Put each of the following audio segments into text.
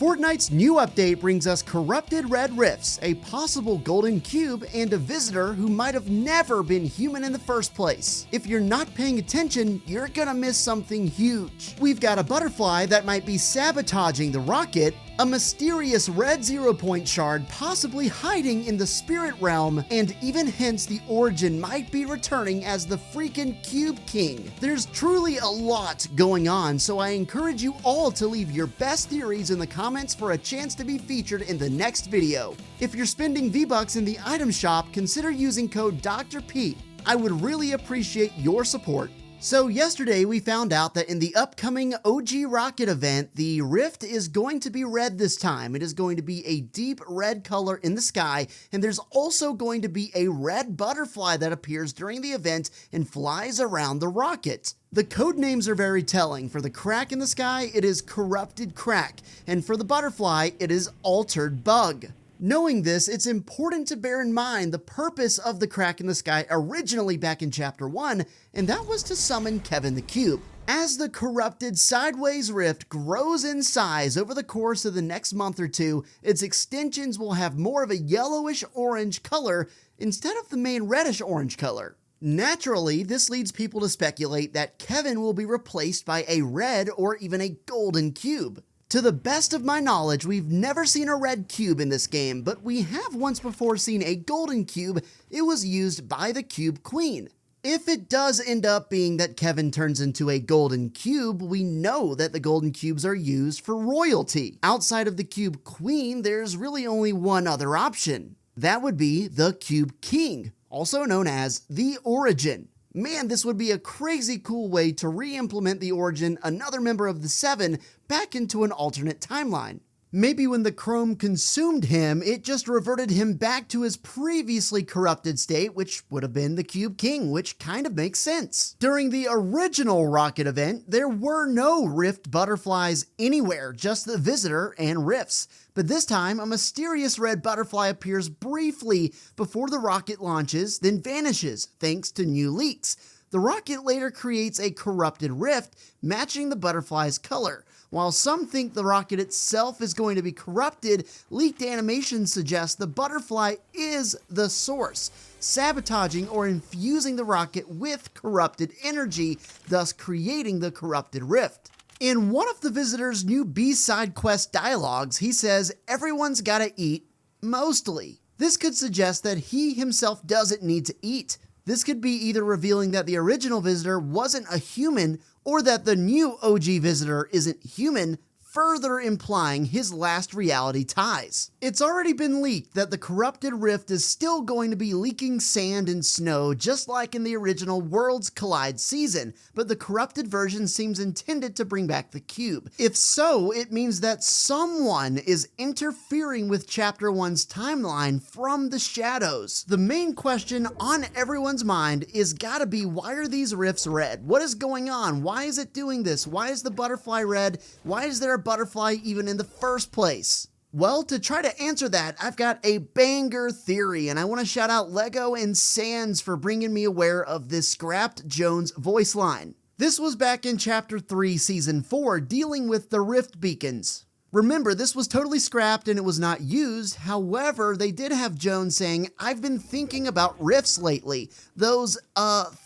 Fortnite's new update brings us corrupted red rifts, a possible golden cube, and a visitor who might have never been human in the first place. If you're not paying attention, you're gonna miss something huge. We've got a butterfly that might be sabotaging the rocket, a mysterious red 0-point shard possibly hiding in the spirit realm, and even hints the origin might be returning as the freaking Cube King. There's truly a lot going on, so I encourage you all to leave your best theories in the comments for a chance to be featured in the next video. If you're spending V-Bucks in the item shop, consider using code Dr. Pete. I would really appreciate your support. So yesterday we found out that in the upcoming OG Rocket event, the rift is going to be red this time. It is going to be a deep red color in the sky, and there's also going to be a red butterfly that appears during the event and flies around the rocket. The code names are very telling. For the crack in the sky, it is Corrupted Crack, and for the butterfly, it is Altered Bug. Knowing this, it's important to bear in mind the purpose of the crack in the sky originally back in Chapter 1, and that was to summon Kevin the Cube. As the corrupted sideways rift grows in size over the course of the next month or two, its extensions will have more of a yellowish-orange color instead of the main reddish-orange color. Naturally, this leads people to speculate that Kevin will be replaced by a red or even a golden cube. To the best of my knowledge, we've never seen a red cube in this game, but we have once before seen a golden cube. It was used by the Cube Queen. If it does end up being that Kevin turns into a golden cube, we know that the golden cubes are used for royalty. Outside of the Cube Queen, there's really only one other option. That would be the Cube King, also known as the Origin. Man, this would be a crazy cool way to re-implement the Origin, another member of the Seven, back into an alternate timeline. Maybe when the Chrome consumed him, it just reverted him back to his previously corrupted state, which would have been the Cube King, which kind of makes sense. During the original Rocket event, there were no Rift butterflies anywhere, just the Visitor and Rifts. But this time, a mysterious red butterfly appears briefly before the rocket launches, then vanishes thanks to new leaks. The rocket later creates a corrupted rift, matching the butterfly's color. While some think the rocket itself is going to be corrupted, leaked animations suggest the butterfly is the source, sabotaging or infusing the rocket with corrupted energy, thus creating the corrupted rift. In one of the Visitor's new B-side quest dialogues, he says, "Everyone's gotta eat, mostly." This could suggest that he himself doesn't need to eat. This could be either revealing that the original Visitor wasn't a human, or that the new OG Visitor isn't human, further implying his last reality ties. It's already been leaked that the corrupted rift is still going to be leaking sand and snow just like in the original Worlds Collide season, but the corrupted version seems intended to bring back the cube. If so, it means that someone is interfering with Chapter 1's timeline from the shadows. The main question on everyone's mind is gotta be, why are these rifts red? What is going on? Why is it doing this? Why is the butterfly red? Why is there a butterfly even in the first place? Well, to try to answer that, I've got a banger theory, and I want to shout out Lego and Sans for bringing me aware of this scrapped Jones voice line. This was back in Chapter 3, Season 4, dealing with the Rift Beacons. Remember, this was totally scrapped and it was not used. However, they did have Jones saying, "I've been thinking about rifts lately. Those,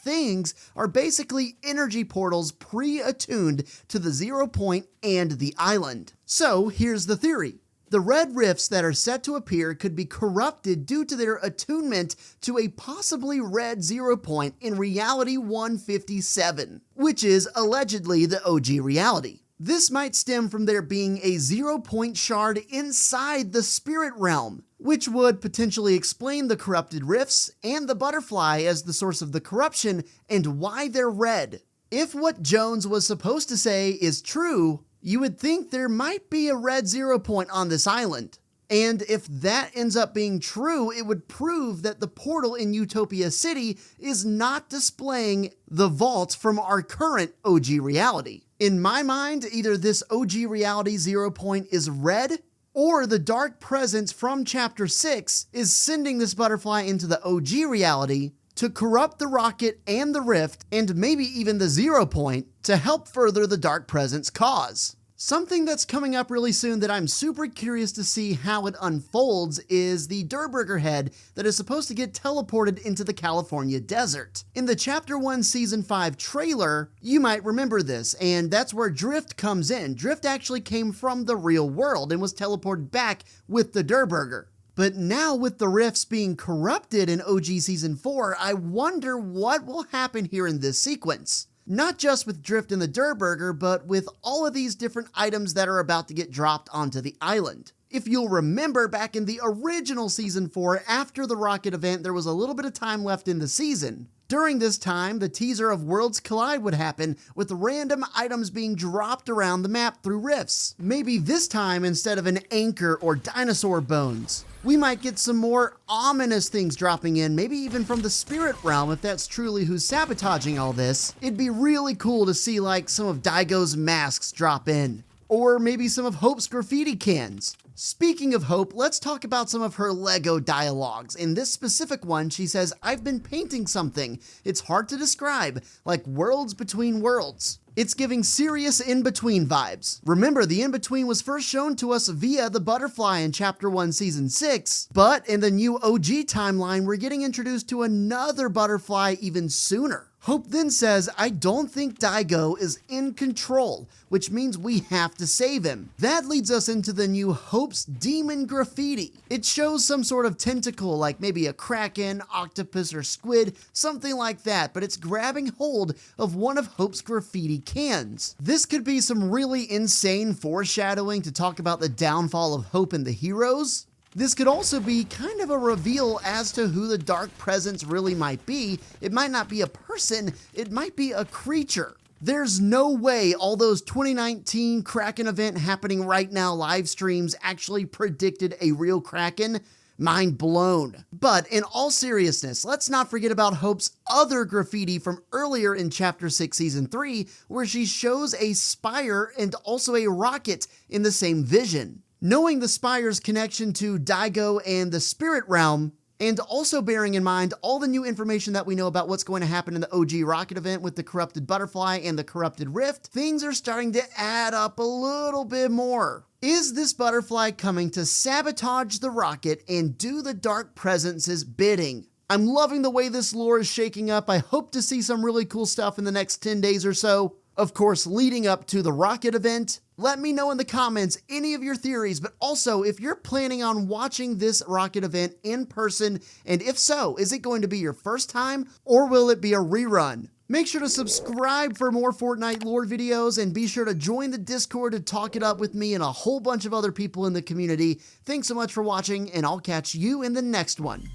things are basically energy portals pre-attuned to the 0-point and the island." So here's the theory. The red rifts that are set to appear could be corrupted due to their attunement to a possibly red 0-point in Reality 157, which is allegedly the OG reality. This might stem from there being a 0-point shard inside the spirit realm, which would potentially explain the corrupted rifts and the butterfly as the source of the corruption and why they're red. If what Jones was supposed to say is true, you would think there might be a red 0-point on this island. And if that ends up being true, it would prove that the portal in Utopia City is not displaying the vault from our current OG reality. In my mind, either this OG reality 0-point is red, or the dark presence from Chapter 6 is sending this butterfly into the OG reality to corrupt the rocket and the rift, and maybe even the 0-point, to help further the dark presence cause. Something that's coming up really soon that I'm super curious to see how it unfolds is the Durburger head that is supposed to get teleported into the California desert. In the Chapter 1 Season 5 trailer, you might remember this, and that's where Drift comes in. Drift actually came from the real world and was teleported back with the Durburger. But now with the rifts being corrupted in OG Season 4, I wonder what will happen here in this sequence. Not just with Drift and the Durburger, but with all of these different items that are about to get dropped onto the island. If you'll remember, back in the original Season 4, after the rocket event, there was a little bit of time left in the season. During this time, the teaser of Worlds Collide would happen, with random items being dropped around the map through rifts. Maybe this time, instead of an anchor or dinosaur bones, we might get some more ominous things dropping in, maybe even from the spirit realm if that's truly who's sabotaging all this. It'd be really cool to see like some of Daigo's masks drop in. Or maybe some of Hope's graffiti cans. Speaking of Hope, let's talk about some of her Lego dialogues. In this specific one, she says, "I've been painting something. It's hard to describe, like worlds between worlds." It's giving serious in-between vibes. Remember, the in-between was first shown to us via the butterfly in Chapter 1 Season 6, but in the new OG timeline, we're getting introduced to another butterfly even sooner. Hope then says, "I don't think Daigo is in control, which means we have to save him." That leads us into the new Hope's demon graffiti. It shows some sort of tentacle, like maybe a kraken, octopus, or squid, something like that, but it's grabbing hold of one of Hope's graffiti cans. This could be some really insane foreshadowing to talk about the downfall of Hope and the heroes. This could also be kind of a reveal as to who the dark presence really might be. It might not be a person, it might be a creature. There's no way all those 2019 Kraken event happening right now live streams actually predicted a real Kraken. Mind blown. But in all seriousness, let's not forget about Hope's other graffiti from earlier in Chapter 6 Season 3, where she shows a spire and also a rocket in the same vision. Knowing the spire's connection to Daigo and the spirit realm, and also bearing in mind all the new information that we know about what's going to happen in the OG rocket event with the corrupted butterfly and the corrupted rift, things are starting to add up a little bit more. Is this butterfly coming to sabotage the rocket and do the dark presence's bidding? I'm loving the way this lore is shaking up. I hope to see some really cool stuff in the next 10 days or so. Of course, leading up to the rocket event. Let me know in the comments any of your theories, but also if you're planning on watching this rocket event in person, and if so, is it going to be your first time or will it be a rerun? Make sure to subscribe for more Fortnite lore videos and be sure to join the Discord to talk it up with me and a whole bunch of other people in the community. Thanks so much for watching, and I'll catch you in the next one.